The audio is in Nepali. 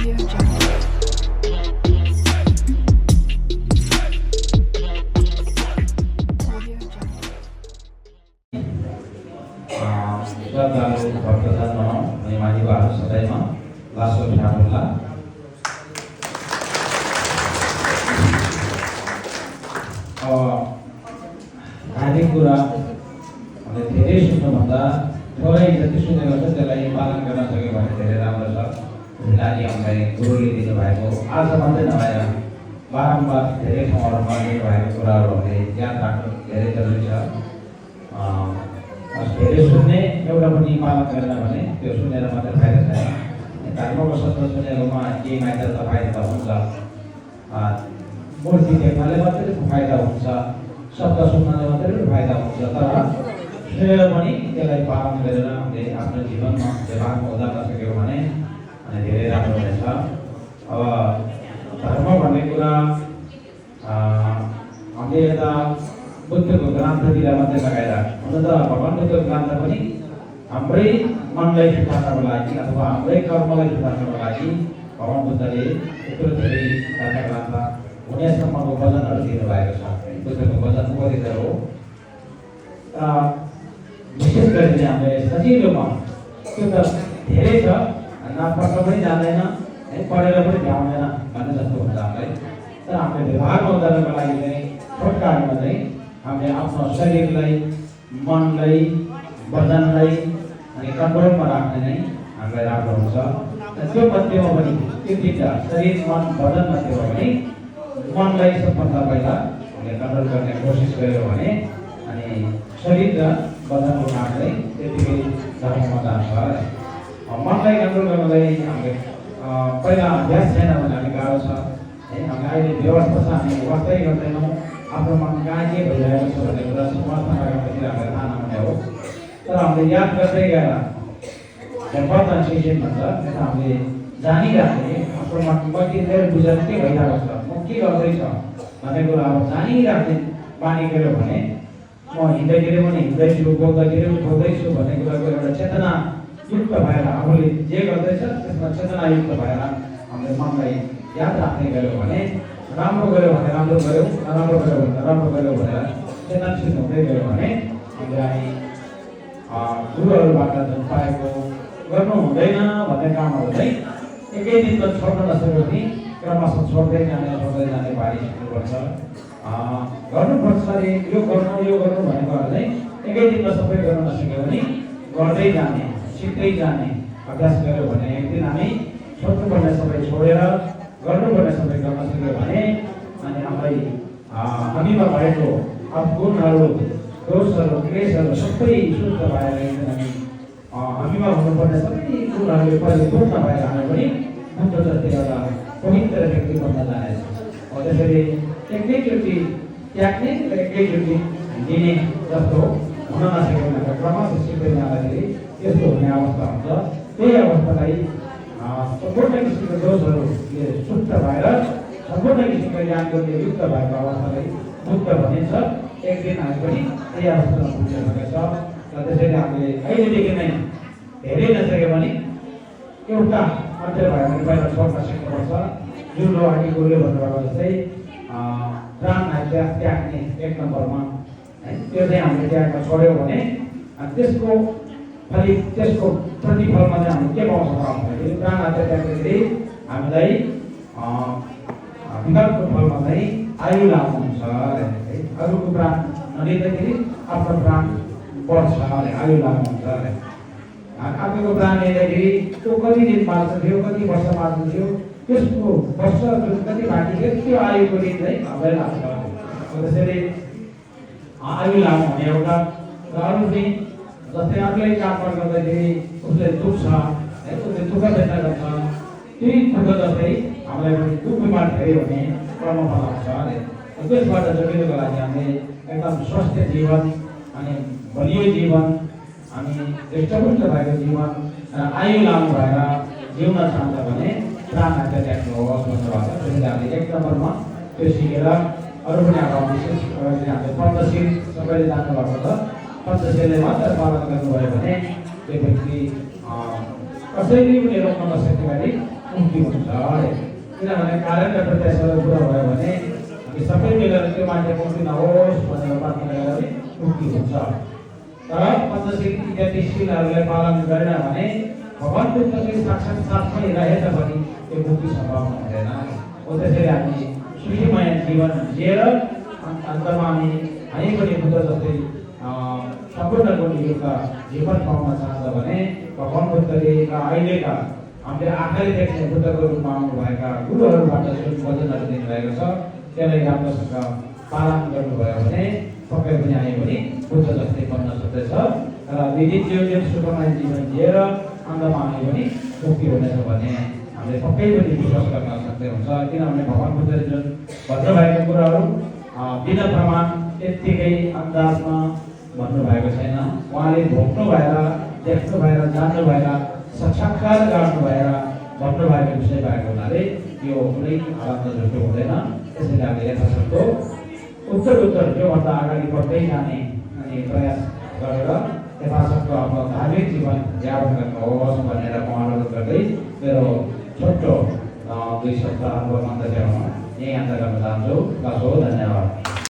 श्रद्धालु भक्तजन भनौँ अनि मानिसहरू सदैमा लासो ठाडोला धार्मिक कुरा धेरै सुन्नुभन्दा थोरै जति सुनेको छ त्यसलाई पालन गर्न सक्यो भने धेरै राम्रो छ। त्यसलाई हामीलाई गुरुले दिनुभएको आज मात्रै नभएर बारम्बार धेरै ठाउँहरूमा दिनुभएको कुराहरूले याद राख्नु धेरै जरुरी छ। धेरै सुन्ने एउटा पनि पालन गरेन भने त्यो सुनेर मात्रै फाइदा छैन। धर्मको शब्द सुनेकोमा केही मात्र त फाइदा त हुन्छ, मूर्ति देख्नाले मात्रै फाइदा हुन्छ, शब्द सुन्नाले मात्रै फाइदा हुन्छ, तर सुनेर पनि त्यसलाई पालन गरेर हामीले आफ्नो जीवनमा व्यवहारमा उतार्न सक्यौँ भने अनि धेरै राम्रो हुनेछ। अब धर्म भन्ने कुरा हामीले यता बुद्धको ग्रन्थतिर मात्रै लगाएर हुन त भगवान बुद्धको ग्रन्थ पनि हाम्रै मनलाई सुधार्नको लागि अथवा हाम्रै कर्मलाई सुधार्नको लागि भगवान बुद्धले यत्रो धेरै ग्रन्थ हुनेसम्मको वचनहरू दिनुभएको छ। बुद्धको वचन उपदेश हो। विशेष गरी हामीले सजिलोमा त्यो त धेरै छ, नपढ्न पनि जान्दैन है, पढेर पनि भ्याउँदैन भन्ने जस्तो हुन्छ हामीलाई। तर हामीले व्यवहारमा उतार्नको लागि चाहिँ छोटकाटमा चाहिँ हामीले आफ्नो शरीरलाई, मनलाई, वचनलाई अनि कन्ट्रोलमा राख्ने नै हामीलाई राम्रो हुन्छ। त्यो मध्येमा पनि त्यो तिनवटा शरीर, मन, वचन मध्येमा पनि मनलाई सबभन्दा पहिला हामीले कन्ट्रोल गर्ने कोसिस गर्यो भने अनि शरीर र वचनको काम चाहिँ त्यतिकै धर्ममा जान्छ। मनलाई कन्ट्रोल गर्नलाई हामीले पहिला अभ्यास छैन भने हामी गाह्रो छ है। हामीले अहिले व्यवस्था छ, हामी वास्तै गर्दैनौँ। आफ्नो मन कहाँ के भइरहेको छ भन्ने कुरा समाजमा लगाएपछि हामीलाई थाहा नहुने हो। तर हामीले याद गर्दै गएर सेसन भन्छ, त्यसमा हामीले जानिराख्ने आफ्नो मनमा के बुझेर के भइरहेको छ, म के गर्दैछ भन्ने कुरा अब जानिराख्ने बानी गऱ्यो भने म हिँड्दाखेरि पनि हिँड्दैछु, बोल्दाखेरि पनि बोल्दैछु भन्ने कुराको एउटा चेतना युक्त भएर आफूले जे गर्दैछ त्यसमा चेतनायुक्त भएर हामीले मनलाई याद राख्ने गऱ्यो भने राम्रो गऱ्यो भने राम्रो गऱ्यो, नराम्रो गऱ्यो भने नराम्रो गऱ्यो भनेर चेतनशील हुँदै गयो भने हामीलाई गुरुहरूबाट जुन पाएको गर्नु हुँदैन भन्ने कामहरू चाहिँ एकै दिनमा छोड्न नसक्यो भने क्रमशः छोड्दै जाने बानी सिक्नुपर्छ। गर्नुपर्छ अरे यो गर्नु भनेको चाहिँ एकै दिनमा सबै गर्न नसक्यो भने गर्दै जाने, सिक्दै जाने अभ्यास गर्यो भने एक दिन हामी छोड्नुपर्ने सबै छोडेर गर्नुपर्ने सबै गर्न सक्यो भने अनि हामीलाई हामीमा भएको अवगुणहरू, दोषहरू, क्लेशहरू सबै शुद्ध भएर हामी हामीमा हुनुपर्ने सबै कुराहरूले परिपूर्ण भएर हामी पनि बुद्ध जस्तै एउटा पवित्र व्यक्ति बन्न जानेछ। त्यसरी एकैचोटि त्याग्ने र एकैचोटि दिने जस्तो हुन नसक्यो भने क्रमशः सिक्दै जाँदाखेरि त्यस्तो हुने अवस्था हुन्छ। त्यही अवस्थालाई सम्पूर्ण किसिमको दोषहरूले शुद्ध भएर सम्पूर्ण किसिमको ज्ञानले युक्त भएको अवस्थालाई मुक्त भनिन्छ। एक दिन हामी पनि त्यही अवस्थामा पुग्न सक्नेछ। र त्यसैले हामीले अहिलेदेखि नै धेरै नसक्यो भने एउटा मात्रै भयो भने पहिला छोड्न सिक्नुपर्छ। जुन अघि गुरुले भन्नुभएको जस्तै प्राणलाई त्याग्ने एक नम्बरमा है, त्यो चाहिँ हामीले त्याग्न छोड्यौँ भने त्यसको प्रतिफलमा चाहिँ हामी के पाउन सक्छौँ भन्दाखेरि प्राण हत्या त्याग्दाखेरि हामीलाई विगतको फलमा चाहिँ आयु लामो हुन्छ है। अरूको प्राण नलिँदाखेरि आफ्नो प्राण बढ्छ, आयु लामो हुन्छ। आफूको प्राण लिँदाखेरि त्यो कति दिन बाँच्छ थियो, कति वर्ष बाँच्छ थियो, त्यसको वर्ष जुन कति बाँकी थियो त्यो आयुको दिन चाहिँ हामीलाई लाग्छ। त्यसैले आयु लामो हुने एउटा र अरू चाहिँ जस्तै अरूलाई काममा गर्दाखेरि उसले दुख्छ है, उसले दुःख बेच्न गर्छ, त्यही दुःख जस्तै हामीलाई पनि दुःख बिमार भयो भने कर्म बनाउँछ अरे। त्यसबाट जोगिनुको लागि हामीले एकदम स्वस्थ जीवन अनि बलियो जीवन अनि हृष्टपुष्ट भएको जीवन र आयु लामो भएर जिउन चाहन्छ भने प्राण हत्या त्याग्नुहोस् भन्नुभएको छ। त्यसैले हामीले एक नम्बरमा त्यो सिकेर अरू पनि अब विशेष हामीले पञ्चशील सबैले जान्नुभएको छ। पञ्चशीलले मात्र पालन गर्नुभयो भने त्यो व्यक्ति कसैले पनि रोक्न नसक्ने गरी मुक्ति हुन्छ अरे। किनभने कारण र प्रत्याशाको कुरा भयो भने हामी सबै मिलेर त्यो मान्छे मुक्ति नहोस् भनेर प्रार्थना गरेर मुक्ति हुन्छ। तर पञ्चशील इत्यादिशीलहरूले पालन गरेन भने भगवानको चाहिँ साक्षात् साथमै रहेछ भने त्यो मुक्ति सम्भव हुँदैन। हो त्यसैले हामी सुखीमय जीवन जिएर अन्तमा हामी पनि बुद्ध जस्तै सम्पूर्ण गुणयुक्त जीवन पाउन चाहन्छ भने भगवान बुद्धले अहिलेका हामीले आँखाले देख्ने बुद्धको रूपमा आउनुभएका गुरुहरूबाट जुन वचनहरू दिनुभएको छ त्यसलाई राम्रोसँग पालन गर्नुभयो भने पक्कै पनि हामी पनि बुद्ध जस्तै बन्न सक्दछ र विदित जीवन सुखमय जीवन जिएर अन्तमा हामी पनि मुक्ति हुनेछ भने हामीले पक्कै पनि विश्वास गर्न सक्दै हुन्छ। किनभने भगवान बुद्धले जुन भन्नुभएको कुराहरू बिना प्रमाण यत्तिकै अन्दाजमा भन्नुभएको छैन। उहाँले भोग्नु भएर देख्नु भएर जान्नु भएर साक्षात्कार गर्नु भएर भन्नुभएको विषय भएको हुनाले यो कुनै हालतमा झुटो हुँदैन। त्यसैले हामीले यथाशक्दो उत्तर त्योभन्दा अगाडि बढ्दै जाने अनि प्रयास गरेर यथाशक्दो आफ्नो धार्मिक जीवन यापन गर्नुहोस् भनेर म अनुरोध गर्दै मेरो छोटो 2 सप्ताहको मन्तव्यमा यही अन्त गर्न चाहन्छु। धन्यवाद।